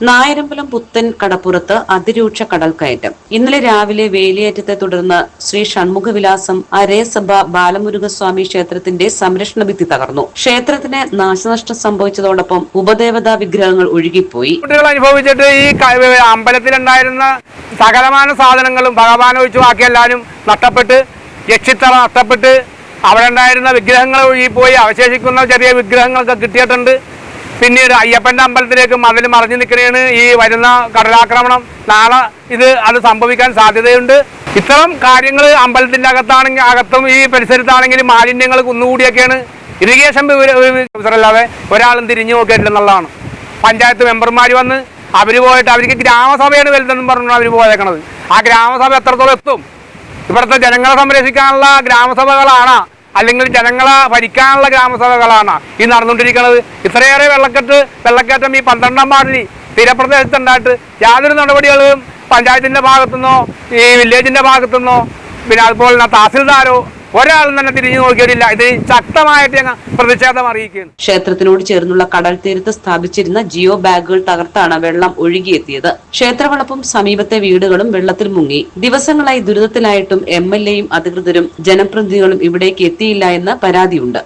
നായരമ്പലം പുത്തൻ കടപ്പുറത്ത് അതിരൂക്ഷ കടൽക്കയറ്റം. ഇന്നലെ രാവിലെ വേലിയേറ്റത്തെ തുടർന്ന് ശ്രീ ഷൺമുഖവിലാസം അരേസഭ ബാലമുരുകസ്വാമി ക്ഷേത്രത്തിന്റെ സംരക്ഷണ ഭിത്തി തകർന്നു. ക്ഷേത്രത്തിന് നാശനഷ്ടം സംഭവിച്ചതോടൊപ്പം ഉപദേവതാ വിഗ്രഹങ്ങൾ ഒഴുകിപ്പോയി. കുട്ടികൾ അനുഭവിച്ചിട്ട് ഈ അമ്പലത്തിലുണ്ടായിരുന്ന സകലമാന സാധനങ്ങളും ഭഗവാൻ ഒഴിച്ചു ബാക്കി എല്ലാവരും നഷ്ടപ്പെട്ട്, യക്ഷിത്തറ നഷ്ടപ്പെട്ട്, അവിടെ ഉണ്ടായിരുന്ന വിഗ്രഹങ്ങൾ ഒഴുകിപ്പോയി. അവശേഷിക്കുന്ന ചെറിയ വിഗ്രഹങ്ങളൊക്കെ കിട്ടിയിട്ടുണ്ട്. പിന്നീട് അയ്യപ്പന്റെ അമ്പലത്തിലേക്ക് മതിൽ മറിഞ്ഞു നിൽക്കുന്നതാണ് ഈ വരുന്ന കടലാക്രമണം. നാളെ അത് സംഭവിക്കാൻ സാധ്യതയുണ്ട്. ഇത്തരം കാര്യങ്ങൾ അമ്പലത്തിന്റെ അകത്തും ഈ പരിസരത്താണെങ്കിൽ മാലിന്യങ്ങൾ കുന്നുകൂടിയൊക്കെയാണ്. ഇറിഗേഷൻ അല്ലാതെ ഒരാളും തിരിഞ്ഞു നോക്കിയിട്ടില്ലെന്നുള്ളതാണ്. പഞ്ചായത്ത് മെമ്പർമാർ വന്ന് അവർ പോയിട്ട് അവർക്ക് ഗ്രാമസഭയാണ് വലുതെന്നും പറഞ്ഞാണ് അവർ പോയേക്കണത്. ആ ഗ്രാമസഭ എത്രത്തോളം എത്തും? ഇവിടുത്തെ ജനങ്ങളെ സംരക്ഷിക്കാനുള്ള ഗ്രാമസഭകളാണ്, അല്ലെങ്കിൽ ജനങ്ങളെ ഭരിക്കാനുള്ള ഗ്രാമസഭകളാണ് ഈ നടന്നുകൊണ്ടിരിക്കുന്നത്. ഇത്രയേറെ വെള്ളക്കയറ്റം ഈ 12-ാം വാർഡിൽ തീരപ്രദേശത്തുണ്ടായിട്ട് യാതൊരു നടപടികളും പഞ്ചായത്തിന്റെ ഭാഗത്തുനിന്നോ ഈ വില്ലേജിന്റെ ഭാഗത്തുനിന്നോ പിന്നെ അതുപോലെ തന്നെ തഹസിൽദാരോ ഒരാളും തന്നെ തിരിഞ്ഞു നോക്കിയിട്ടില്ല. ഇത് ശക്തമായിട്ട് ഞങ്ങൾ പ്രതിഷേധം അറിയിക്കുകയാണ്. ക്ഷേത്രത്തിനോട് ചേർന്നുള്ള കടൽ തീരത്ത് സ്ഥാപിച്ചിരുന്ന ജിയോ ബാഗുകൾ തകർത്താണ് വെള്ളം ഒഴുകിയെത്തിയത്. ക്ഷേത്രവളപ്പും സമീപത്തെ വീടുകളും വെള്ളത്തിൽ മുങ്ങി. ദിവസങ്ങളായി ദുരിതത്തിലായിട്ടും MLA യും അധികൃതരും ജനപ്രതിനിധികളും ഇവിടേക്ക് എത്തിയില്ല എന്ന് പരാതിയുണ്ട്.